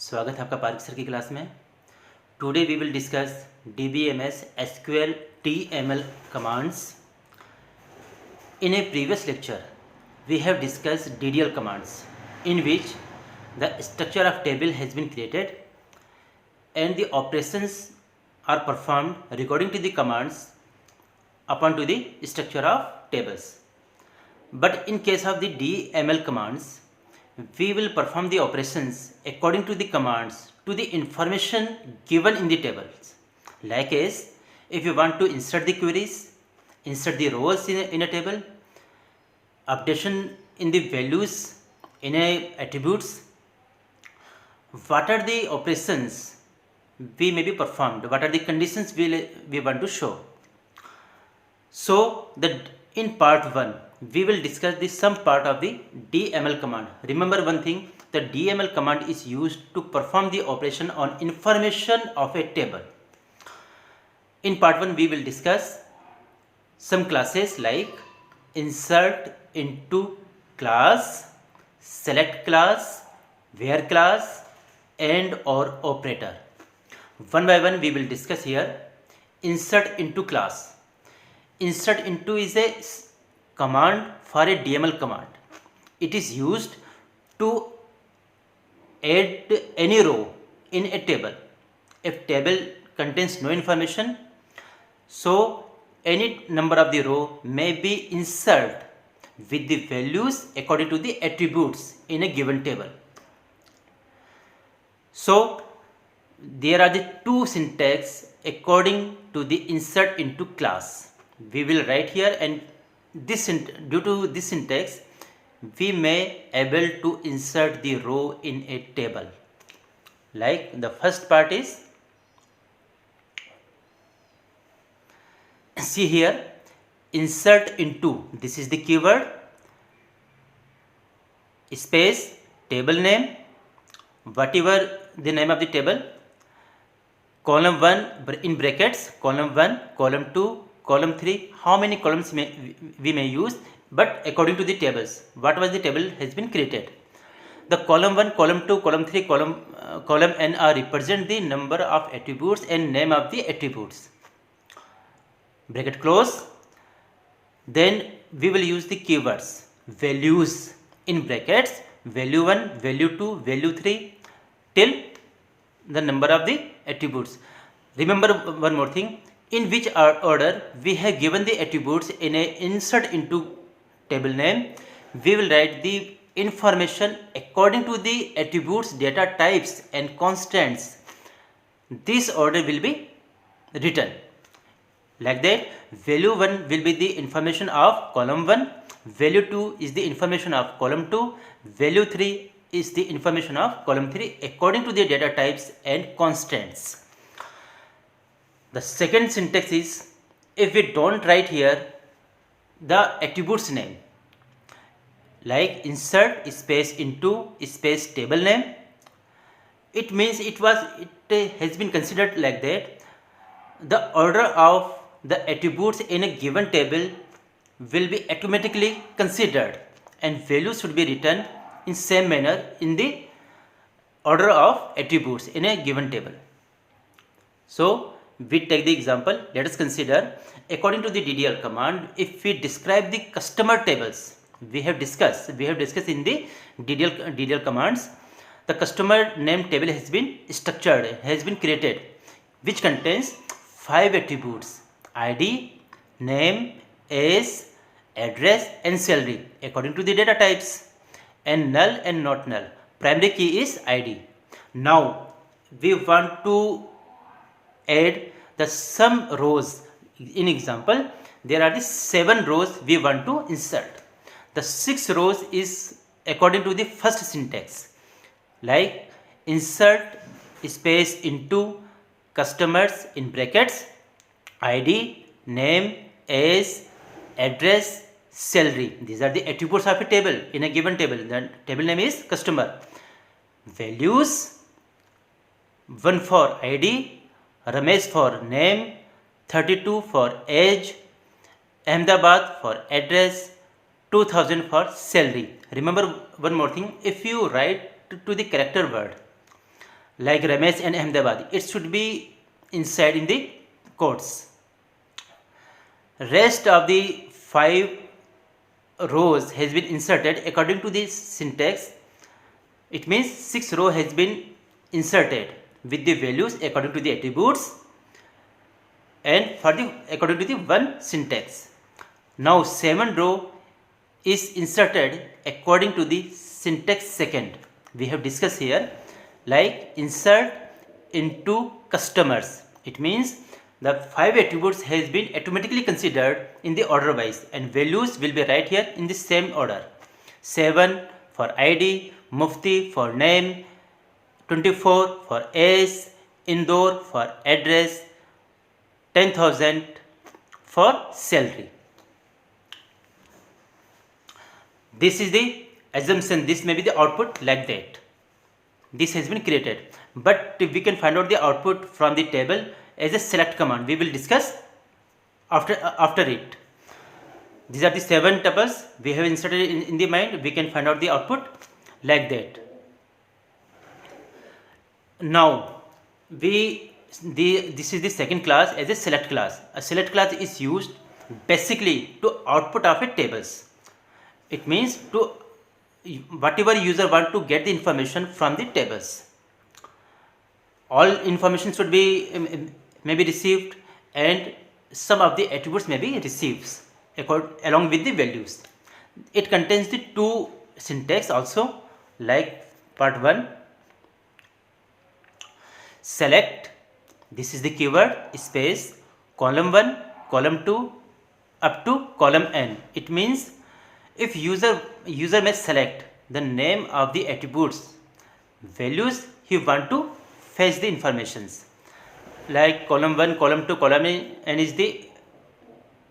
स्वागत है आपका पार्क सर की क्लास में। Today we will discuss DBMS SQL TML commands. In a previous lecture, we have discussed DDL commands, in which the structure of table has been created and the operations are performed according to the commands upon to the structure of tables. But in case of the DML commands, we will perform the operations according to the commands to the information given in the tables. Like as if you want to insert the queries, insert the rows in a table, updation in the values in a attributes, what are the operations we may be performed, what are the conditions we want to show. So in part 1 we will discuss the some part of the DML command. Remember one thing, the DML command is used to perform the operation on information of a table. In part 1 we will discuss some classes like insert into class, select class, where class, and or operator. One by one we will discuss here. Insert into class. Insert into is a command for a DML command. It is used to add any row in a table. If table contains no information, so any number of the row may be inserted with the values according to the attributes in a given table. So there are the two syntax according to the insert into class. We will write here, and due to this syntax we may able to insert the row in a table. Like the first part is, see here, insert into, this is the keyword, space, table name, whatever the name of the table, column 1 in brackets, column 1, column 2, column 3, how many columns we may use, but according to the tables, what was the table has been created. The column 1, column 2, column 3, column n are represent the number of attributes and name of the attributes. Bracket close. Then we will use the keywords, values in brackets, value 1, value 2, value 3 till the number of the attributes. Remember one more thing, in which order we have given the attributes in a insert into table name, we will write the information according to the attributes, data types and constants. This order will be written like that. Value 1 will be the information of column 1, value 2 is the information of column 2, value 3 is the information of column 3 according to the data types and constants. The second syntax is, if we don't write here the attributes name, like insert space into space table name, it means it has been considered like that. The order of the attributes in a given table will be automatically considered, and values should be written in same manner in the order of attributes in a given table. So we take the example. Let us consider, according to the DDL command, if we describe the customer tables, we have discussed in the DDL commands, the customer name table has been structured, has been created, which contains 5 attributes: ID, name, age, address and salary according to the data types, and null and not null. Primary key is ID. Now we want to add the some rows. In example, there are the 7 rows we want to insert. The 6 rows is according to the first syntax, like insert space into customers in brackets, ID, name, age, address, salary. These are the attributes of a table in a given table. The table name is customer. Values, 1 for ID, Ramesh for name, 32 for age, Ahmedabad for address, 2000 for salary. Remember one more thing, if you write to the character word, like Ramesh and Ahmedabad, it should be inside in the quotes. Rest of the 5 rows has been inserted according to the syntax. It means 6 row has been inserted with the values according to the attributes and according to the one syntax. Now 7 row is inserted according to the syntax second. We have discussed here, like insert into customers. It means the 5 attributes has been automatically considered in the order wise, and values will be right here in the same order. 7 for ID, Mufti for name, 24 for age, Indore for address, 10,000 for salary. This is the assumption, this may be the output like that. This has been created, but we can find out the output from the table as a select command. We will discuss after it. These are the 7 tuples we have inserted in the mind. We can find out the output like that. Now this is the second class as a select class. A select class is used basically to output of a tables. It means to whatever user want to get the information from the tables. All information should be may be received, and some of the attributes may be received along with the values. It contains the 2 syntax also, like part 1, select, this is the keyword, space, column 1, column 2 up to column n. It means if user may select the name of the attributes, values he want to fetch the informations, like column 1, column 2, column n is the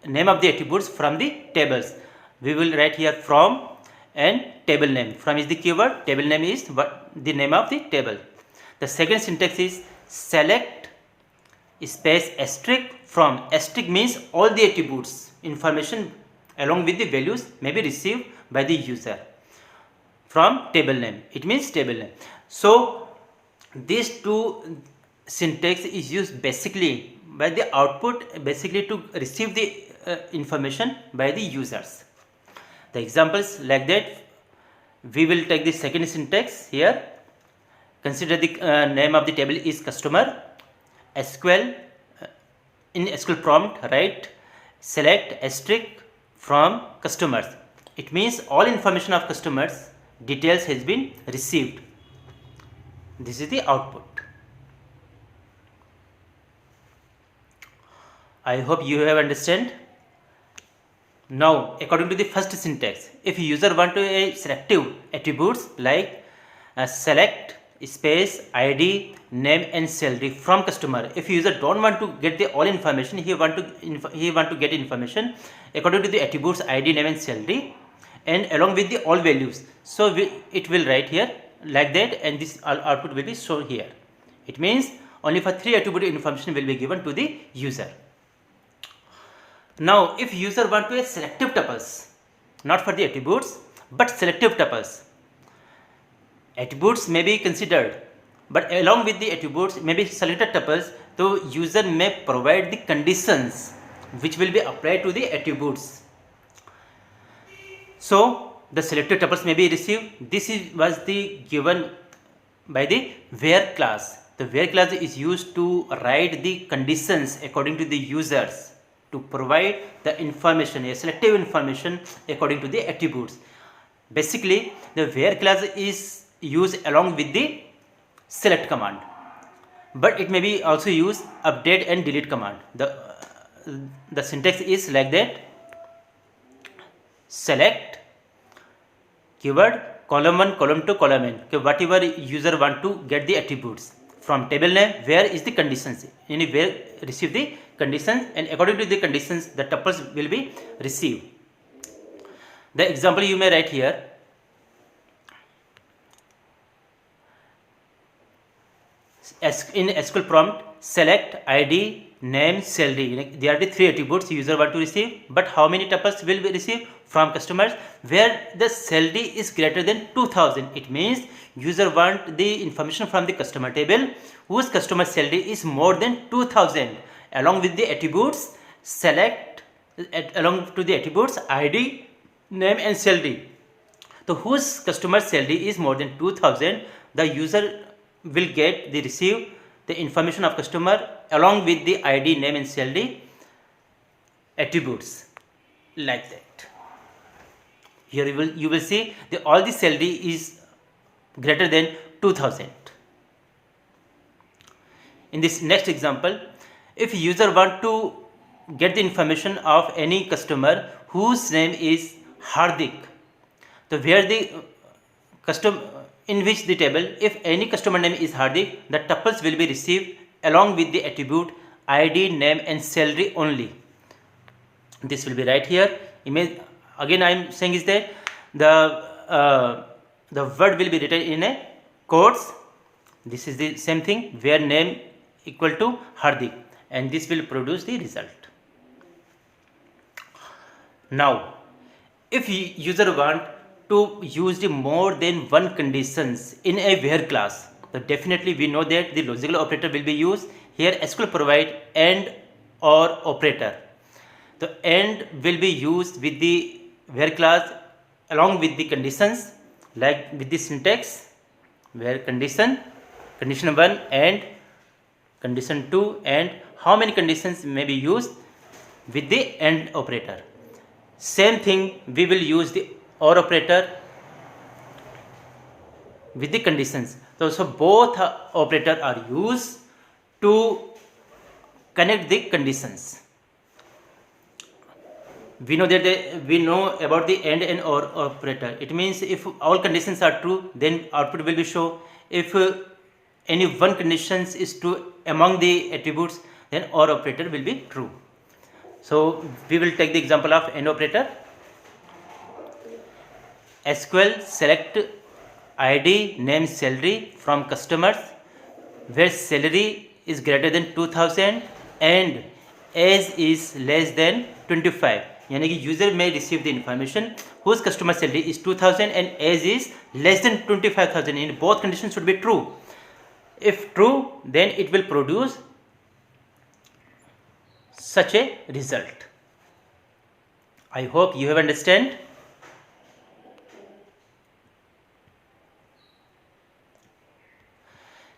name of the attributes from the tables. We will write here from and table name. From is the keyword, table name is the name of the table. The second syntax is select space asterisk from. Asterisk means all the attributes information along with the values may be received by the user from table name. It means table name. So these 2 syntax is used basically by the output, basically to receive the information by the users. The examples like that, we will take the second syntax here. Consider the name of the table is customer. SQL, in SQL prompt write select asterisk from customers. It means all information of customers details has been received. This is the output. I hope you have understand. Now according to the first syntax, if user want to a selective attributes like select space ID, name and salary from customer. If user don't want to get the all information, he want to get information according to the attributes ID, name and salary, and along with the all values. So it will write here like that, and this output will be shown here. It means only for 3 attribute information will be given to the user. Now if user want to a selective tuples, not for the attributes but selective tuples, attributes may be considered, but along with the attributes may be selected tuples, so user may provide the conditions which will be applied to the attributes. So the selected tuples may be received. This was the given by the where class. The where class is used to write the conditions according to the users to provide the information, a selective information according to the attributes. Basically the where class is used along with the select command, but it may be also use update and delete command. The syntax is like that: select keyword column 1, column 2, column n. Okay, whatever user want to get the attributes from table name, where is the conditions, anywhere receive the conditions, and according to the conditions the tuples will be received. The example you may write here: in SQL prompt select, ID, name, salary. They are the three attributes user want to receive. But how many tuples will we receive from customers? Where the salary is greater than 2000. It means user want the information from the customer table whose customer salary is more than 2000, along with the attributes select, along to the attributes ID, name and salary. So whose customer salary is more than 2000, the user will get the receive the information of customer along with the ID, name and salary attributes, like that. Here you will see all the salary is greater than 2000. In this next example, if user want to get the information of any customer whose name is Hardik, so where the custom in which the table, if any customer name is Hardik, the tuples will be received along with the attribute ID, name and salary only. This will be right here. Image again I am saying is that the word will be written in a quotes. This is the same thing where name equal to Hardik, and this will produce the result. Now, if user want to use the more than one conditions in a where class, so definitely we know that the logical operator will be used. Here SQL provide AND or operator. The AND will be used with the where class along with the conditions, like with the syntax where condition 1 and condition 2, and how many conditions may be used with the AND operator. Same thing we will use the OR operator with the conditions. So both operators are used to connect the conditions. We know that we know about the AND and OR operator. It means if all conditions are true, then output will be show. If any one condition is true among the attributes, then OR operator will be true. So we will take the example of AND operator. SQL select ID, name, salary from customers where salary is greater than 2000 and age is less than 25. यानी कि user may receive the information whose customer salary is 2000 and age is less than 25,000. In both conditions should be true. If true, then it will produce such a result. I hope you have understand.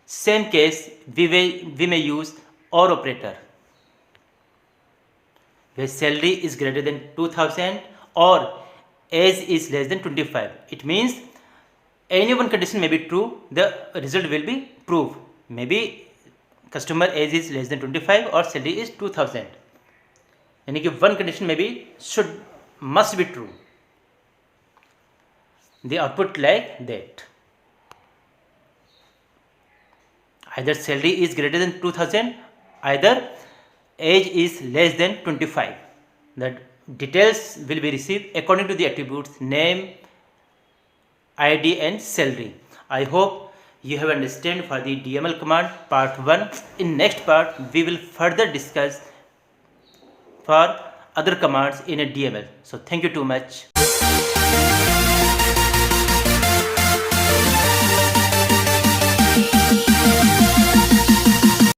Same case we may use OR operator where salary is greater than 2000 or age is less than 25. It means any one condition may be true, the result will be proved. Maybe customer age is less than 25 or salary is 2000. यानी कि one condition maybe must be true. The output like that. Either salary is greater than 2000, either age is less than 25. The details will be received according to the attributes name, ID and salary. I hope you have understand for the DML command part 1. In next part we will further discuss for other commands in a DML. So thank you too much.